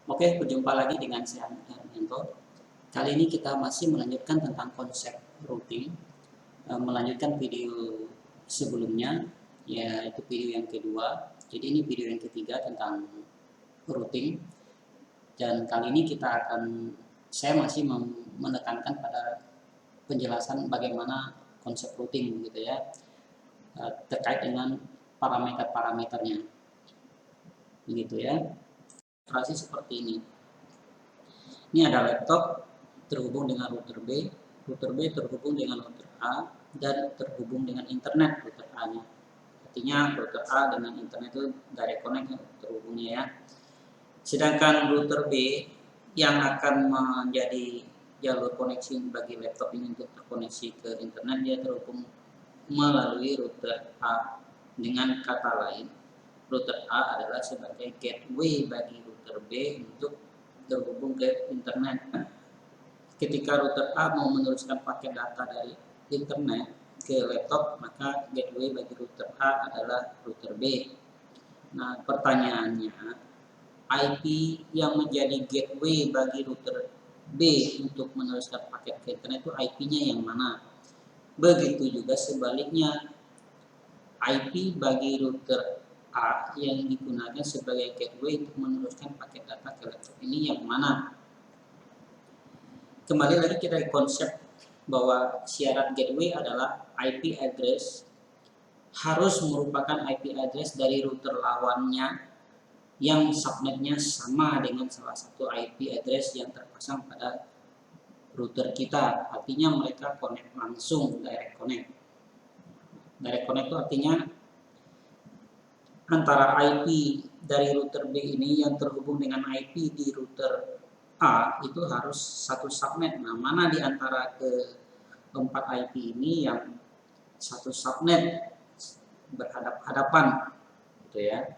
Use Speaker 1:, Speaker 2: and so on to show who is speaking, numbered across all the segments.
Speaker 1: Oke, berjumpa lagi dengan saya Yanto. Kali ini kita masih melanjutkan tentang konsep routing, melanjutkan video sebelumnya, yaitu video yang kedua. Jadi ini video yang ketiga tentang routing, dan kali ini saya masih menekankan pada penjelasan bagaimana konsep routing, gitu ya, terkait dengan parameter-parameternya, begitu ya. Ilustrasi seperti ini. Ini ada laptop terhubung dengan router B terhubung dengan router A, dan terhubung dengan internet router A-nya. Artinya router A dengan internet itu direct connect terhubungnya ya. Sedangkan router B yang akan menjadi jalur koneksi bagi laptop ini untuk terkoneksi ke internet, dia terhubung melalui router A. Dengan kata lain, router A adalah sebagai gateway bagi router B untuk terhubung ke internet. Ketika router A mau meneruskan paket data dari internet ke laptop, maka gateway bagi router A adalah router B. Nah, pertanyaannya, IP yang menjadi gateway bagi router B untuk meneruskan paket ke internet itu IP-nya yang mana? Begitu juga sebaliknya, IP bagi router A yang digunakan sebagai gateway untuk meneruskan paket data ke laptop ini yang mana? Kembali lagi kita ke konsep bahwa syarat gateway adalah IP address harus merupakan IP address dari router lawannya yang subnetnya sama dengan salah satu IP address yang terpasang pada router kita. Artinya mereka connect langsung, direct connect. Direct connect itu artinya antara IP dari router B ini yang terhubung dengan IP di router A itu harus satu subnet. Nah, mana di antara keempat IP ini yang satu subnet berhadap-hadapan, gitu ya.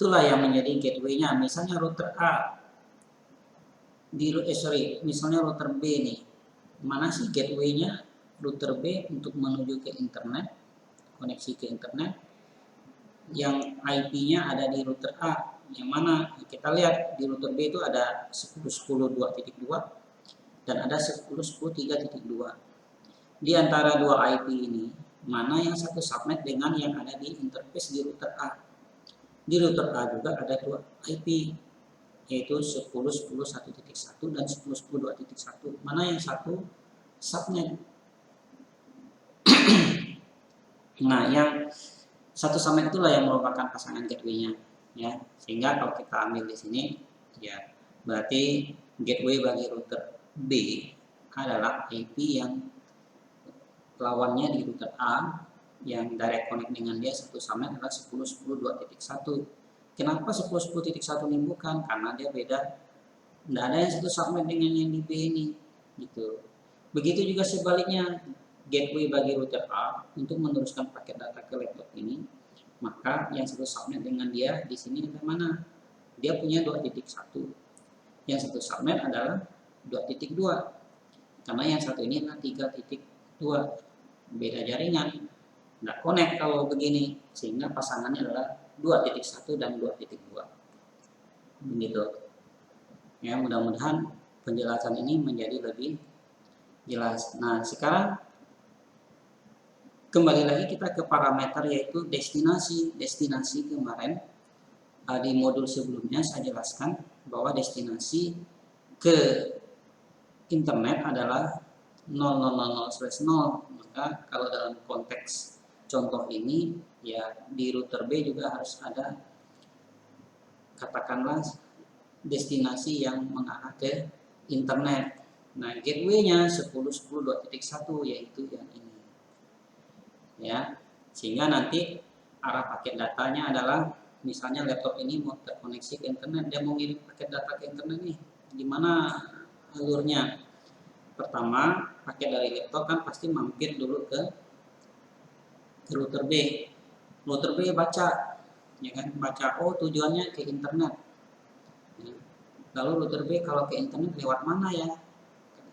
Speaker 1: Itulah yang menjadi gateway-nya. Misalnya router A misalnya router B nih. Mana sih gateway-nya router B untuk menuju ke internet, koneksi ke internet? Yang IP-nya ada di router A, yang mana kita lihat di router B itu ada 10.10.2.2 dan ada 10.10.3.2. Di antara dua IP ini, mana yang satu subnet dengan yang ada di interface di router A? Di router A juga ada dua IP, yaitu 10.10.1.1 dan 10.10.2.1. Mana yang satu subnet? Nah, yang satu subnet itulah yang merupakan pasangan gateway-nya, ya. Sehingga kalau kita ambil di sini, ya berarti gateway bagi router B adalah IP yang lawannya di router A yang direct connect dengan dia satu subnet adalah 10.10.2.1. Kenapa 10.10.1 ini bukan? Karena dia beda. Tidak ada yang satu subnet dengan yang di B ini, gitu. Begitu juga sebaliknya, gateway bagi router A untuk meneruskan paket data ke laptop ini, maka yang satu subnet dengan dia di sini ada mana? Dia punya 2.1. Yang satu subnet adalah 2.2. Karena yang satu ini adalah 3.2. Beda jaringan. Nggak connect kalau begini, sehingga pasangannya adalah 2.1 dan 2.2. Begitu. Ya, mudah-mudahan penjelasan ini menjadi lebih jelas. Nah, sekarang kembali lagi kita ke parameter, yaitu destinasi. Destinasi kemarin di modul sebelumnya saya jelaskan bahwa destinasi ke internet adalah 0.0.0/0. Maka kalau dalam konteks contoh ini, ya di router B juga harus ada katakanlah destinasi yang mengarah ke internet. Nah, gateway-nya 10.10.2.1 yaitu yang ini. Ya, sehingga nanti arah paket datanya adalah misalnya laptop ini mau terkoneksi ke internet, dia mau ngirim paket data ke internet nih. Gimana alurnya? Pertama, paket dari laptop kan pasti mampir dulu ke router B. Router B baca, ya kan? Baca, oh tujuannya ke internet. Ya. Lalu router B kalau ke internet lewat mana ya?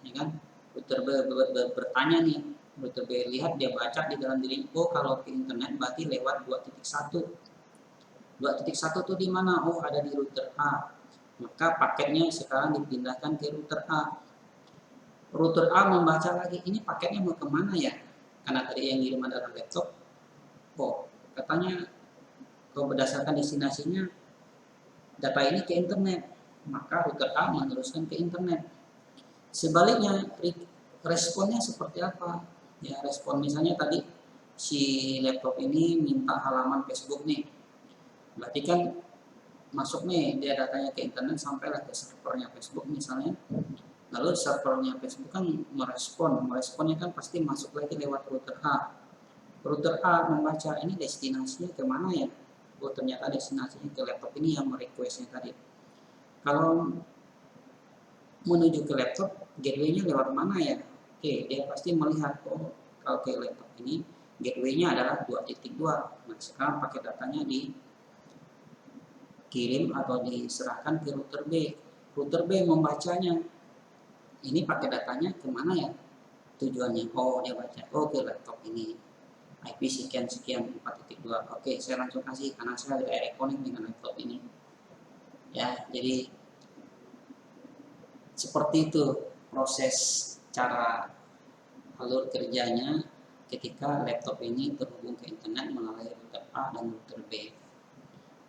Speaker 1: Ya kan? Router B bertanya nih, router B lihat, dia baca di dalam diri, oh kalau ke internet berarti lewat 2.1. 2.1 itu di mana? Oh, ada di router A. Maka paketnya sekarang dipindahkan ke router A. Router A membaca lagi, ini paketnya mau kemana ya? Karena tadi yang kirim adalah laptop. Oh, katanya kalau berdasarkan destinasinya data ini ke internet, maka router A meneruskan ke internet. Sebaliknya, responnya seperti apa? Ya, respon misalnya tadi si laptop ini minta halaman Facebook nih. Berarti kan masuk nih dia datanya ke internet sampailah ke servernya Facebook misalnya. Lalu servernya Facebook kan meresponnya kan pasti masuk lagi lewat router A. Router A membaca ini destinasinya ke mana ya? Oh, ternyata destinasinya ke laptop ini yang merequestnya tadi. Kalau menuju ke laptop, gateway-nya lewat mana ya? Oke, dia pasti melihat, oh kalau ke laptop ini gateway-nya adalah 2.2. Nah, sekarang pakai datanya dikirim atau diserahkan ke router B. Router B membacanya. Ini pakai datanya kemana ya? Tujuannya, oh dia baca, oh ke laptop ini. IP sekian-sekian 4.2. Oke, saya langsung kasih karena saya direct connect dengan laptop ini. Ya, jadi seperti itu proses cara alur kerjanya ketika laptop ini terhubung ke internet melalui router A dan router B.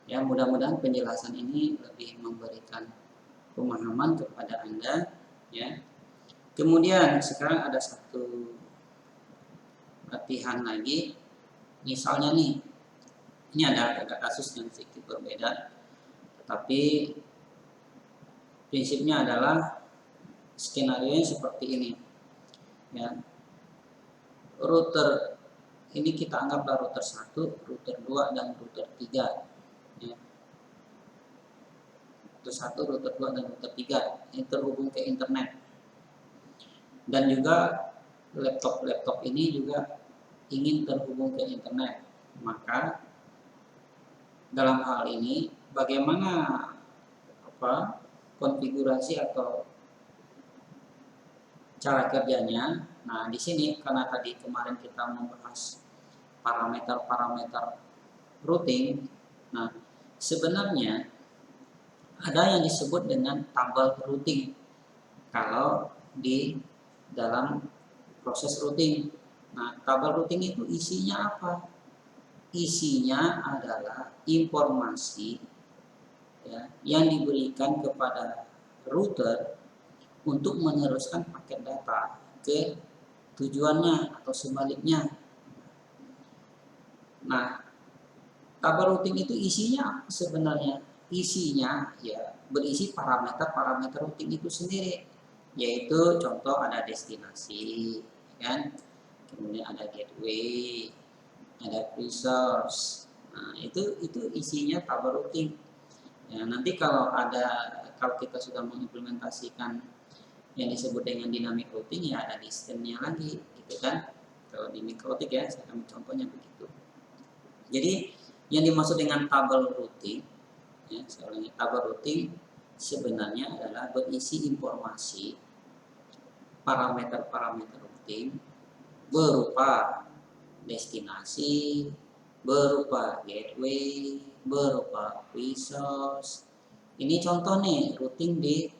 Speaker 1: Ya, mudah-mudahan penjelasan ini lebih memberikan pemahaman kepada Anda, ya. Kemudian sekarang ada satu latihan lagi. Misalnya nih, ini ada kasus yang sedikit berbeda, tetapi prinsipnya adalah skenario seperti ini. Ya. Router ini kita anggaplah router 1, router 2 dan router 3. Ya. Router 1, router 2 dan router 3 ini terhubung ke internet. Dan juga laptop ini juga ingin terhubung ke internet. Maka dalam hal ini bagaimana konfigurasi atau cara kerjanya. Nah, di sini karena tadi kemarin kita membahas parameter-parameter routing. Nah, sebenarnya ada yang disebut dengan tabel routing kalau di dalam proses routing. Nah, tabel routing itu isinya apa? Isinya adalah informasi ya, yang diberikan kepada router untuk meneruskan paket data ke tujuannya atau sebaliknya. Nah, tabel routing itu isinya sebenarnya isinya ya berisi parameter routing itu sendiri, yaitu contoh ada destinasi, kan, kemudian ada gateway, ada resource. Nah, itu isinya tabel routing. Ya, nanti kalau kita sudah mengimplementasikan yang disebut dengan dynamic routing ya ada distance-nya lagi, gitu kan. Kalau di mikrotik ya, saya ambil contohnya begitu. Jadi yang dimaksud dengan tabel routing, ya, saya ulangi, tabel routing sebenarnya adalah berisi informasi parameter-parameter routing berupa destinasi, berupa gateway, berupa resource. Ini contoh nih routing di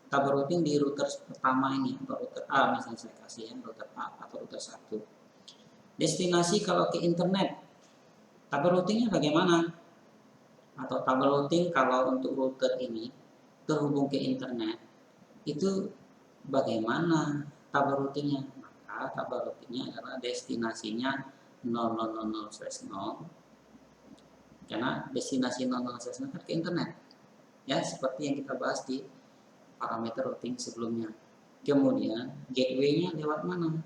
Speaker 1: tabel routing di router pertama ini, atau router A misalnya saya kasih ya, router A atau router 1. Destinasi kalau ke internet, tabel routingnya bagaimana? Atau tabel routing kalau untuk router ini terhubung ke internet, itu bagaimana tabel routingnya? Maka tabel routingnya adalah destinasinya 0000/0, karena destinasi 00/0 kan ke internet. Ya, seperti yang kita bahas di parameter routing sebelumnya. Kemudian gateway-nya lewat mana?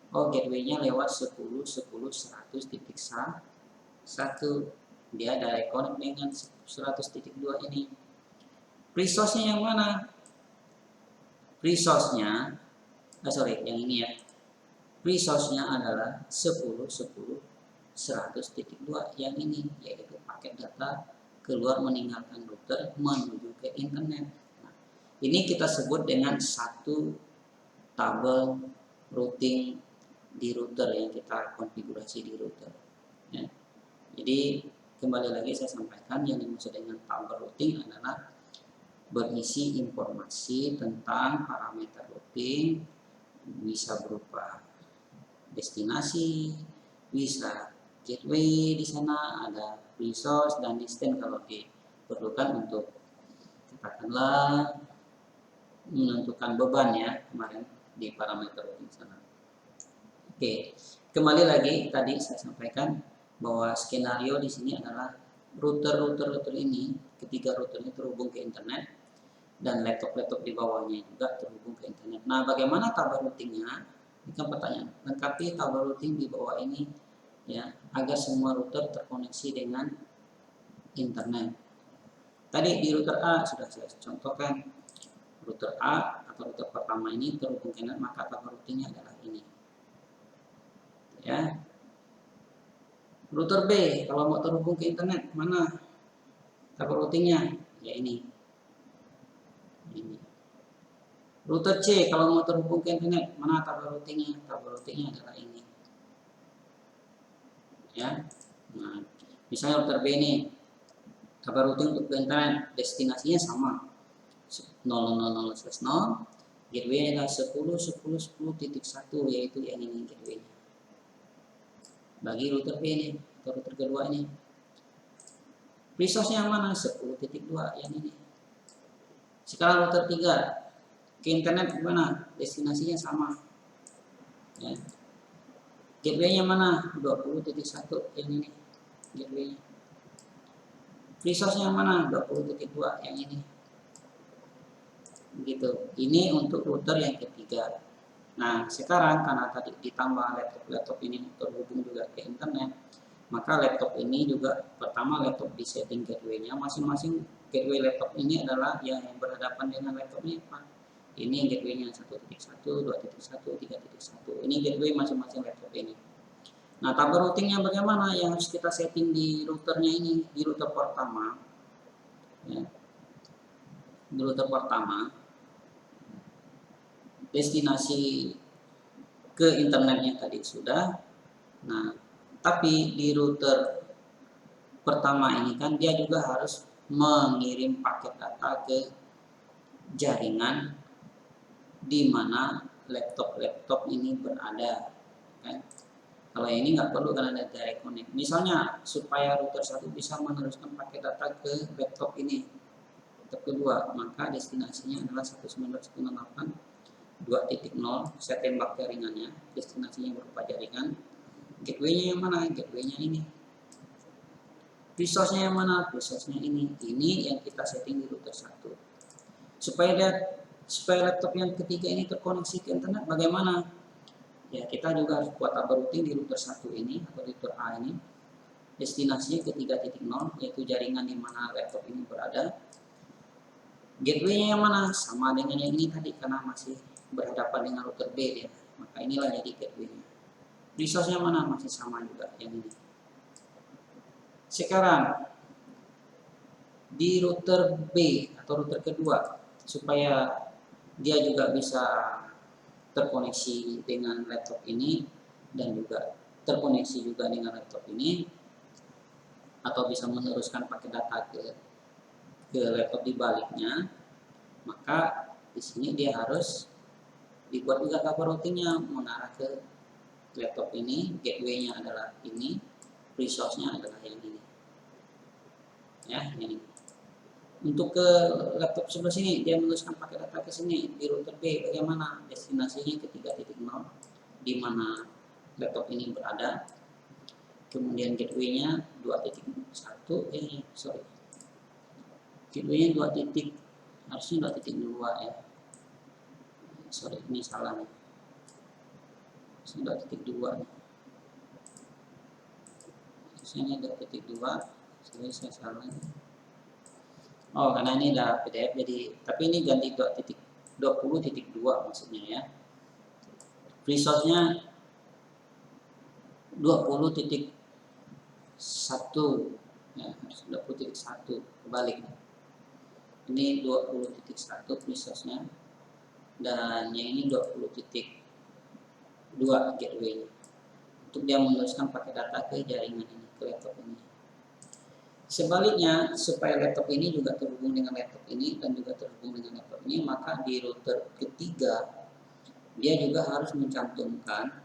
Speaker 1: Oh, gateway-nya lewat 10.10.100.1. Dia direct connect dengan 100.2 ini. Resource-nya yang mana? Resource-nya yang ini ya. Resource-nya adalah 10.10.100.2 yang ini, yaitu paket data keluar meninggalkan router menuju ke internet. Ini kita sebut dengan satu tabel routing di router yang kita konfigurasi di router. Ya. Jadi kembali lagi saya sampaikan yang dimaksud dengan tabel routing adalah berisi informasi tentang parameter routing, bisa berupa destinasi, bisa gateway, di sana ada resource dan distance kalau diperlukan untuk katakanlah menentukan beban ya kemarin di parameter routing sana. Oke, kembali lagi tadi saya sampaikan bahwa skenario di sini adalah router ini, ketiga router ini terhubung ke internet dan laptop-laptop di bawahnya juga terhubung ke internet. Nah, bagaimana tabel routingnya? Ini kan pertanyaan. Lengkapi tabel routing di bawah ini ya, agar semua router terkoneksi dengan internet. Tadi di router A sudah saya contohkan, router A atau router pertama ini terhubung ke internet, maka tabel routingnya adalah ini. Ya. Router B kalau mau terhubung ke internet, mana tabel routingnya? Ya ini. Ini. Router C kalau mau terhubung ke internet, mana tabel routingnya? Tabel routingnya adalah ini. Ya. Nah, misalnya router B ini tabel routing untuk ke internet, destinasinya sama. 000/0, gateway adalah 10.10.10.1 yaitu yang ini gateway-nya. Bagi router B ini, atau router kedua ini. Resource-nya mana? 10.2 yang ini. Sekarang router 3 ke internet gimana? Destinasinya sama. Ya. Gateway-nya mana? 20.1 yang ini. Gateway-nya. Resource-nya mana? 20.2 yang ini. Begitu. Ini untuk router yang ketiga. Nah, sekarang karena tadi ditambah laptop ini terhubung juga ke internet, maka laptop ini juga pertama laptop di setting gateway-nya, masing-masing gateway laptop ini adalah yang berhadapan dengan laptop ini, Pak. Ini gateway-nya 1.1, 2.1, 3.1. Ini gateway masing-masing laptop ini. Nah, tabel routingnya bagaimana? Yang harus kita setting di routernya ini, di router pertama. Ya. Di router pertama, destinasi ke internetnya tadi sudah. Nah, tapi di router pertama ini kan dia juga harus mengirim paket data ke jaringan di mana laptop ini berada. Kan? Kalau ini nggak perlu karena ada direct connect. Misalnya supaya router 1 bisa meneruskan paket data ke laptop ini, laptop kedua, maka destinasinya adalah 192.168.2.0. Saya tembak jaringannya, destinasinya berupa jaringan. Gateway-nya yang mana? Gateway-nya ini. Resource-nya yang mana? Resource-nya ini. Ini yang kita setting di router 1. Supaya laptop yang ketiga ini terkoneksi ke internet, bagaimana? Ya, kita juga harus buat tabel routing di router 1 ini atau router A ini. Destinasinya ke 3.0, yaitu jaringan di mana laptop ini berada. Gateway-nya yang mana? Sama dengan yang ini tadi karena masih berhadapan dengan router B ya. Maka inilah jadi gateway-nya. Resource-nya mana? Masih sama juga yang ini. Sekarang di router B atau router kedua, supaya dia juga bisa terkoneksi dengan laptop ini dan juga terkoneksi juga dengan laptop ini, atau bisa meneruskan paket data ke laptop di baliknya, maka di sini dia harus dibuat juga tabel routingnya mengarah ke laptop ini. Gateway-nya adalah ini, resource-nya adalah yang ini. Ya, ini. Untuk ke laptop sebelah sini, dia meneruskan paket data ke sini di router B. Bagaimana? Destinasinya ke 3.0, di mana laptop ini berada. Kemudian gateway-nya 2.1, gateway-nya 2. Harusnya 2.2 ya. Sorry, ini salah nih. 2.2 nih. Harusnya 2.2. Saya salah nih. Oh, karena ini udah PDF jadi, tapi ini ganti 20.2 maksudnya ya. Resource-nya 20.1 ya, 20.1 kebalik. Ini 20.1 resource-nya dan yang ini 20.2 gateway-nya. Untuk dia meneruskan pakai data ke jaringan ini, ke laptop ini. Sebaliknya, supaya laptop ini juga terhubung dengan laptop ini dan juga terhubung dengan laptop ini, maka di router ketiga dia juga harus mencantumkan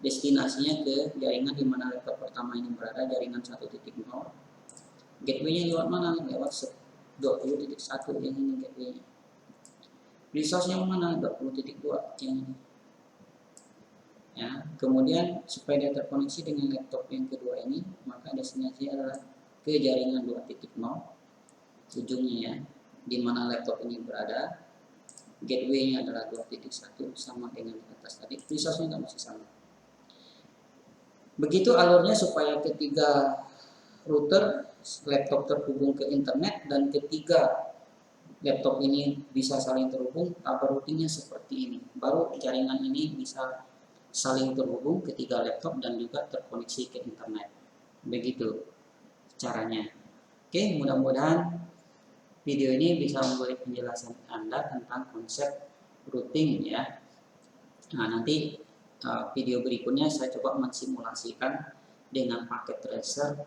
Speaker 1: destinasinya ke jaringan di mana laptop pertama ini berada, jaringan 1.0. Gateway-nya lewat mana? Lewat 20.1 yang ini gateway-nya. Resource-nya mana? 20.2 yang ini. Ya, kemudian supaya dia terkoneksi dengan laptop yang kedua ini, maka destinasinya adalah ke jaringan 2.0 ujungnya ya, di mana laptop ini berada. Gateway-nya adalah 2.1 sama dengan di atas tadi. Resource-nya masih sama. Begitu alurnya supaya ketiga router laptop terhubung ke internet dan ketiga laptop ini bisa saling terhubung, tabel routingnya seperti ini. Baru jaringan ini bisa saling terhubung ketiga laptop dan juga terkoneksi ke internet. Begitu caranya. Oke, mudah-mudahan video ini bisa memberi penjelasan Anda tentang konsep routing ya. Nah, nanti video berikutnya saya coba mensimulasikan dengan paket tracer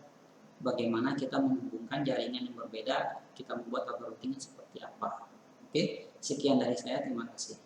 Speaker 1: bagaimana kita menghubungkan jaringan yang berbeda, kita membuat tabel routingnya seperti apa. Oke, sekian dari saya, terima kasih.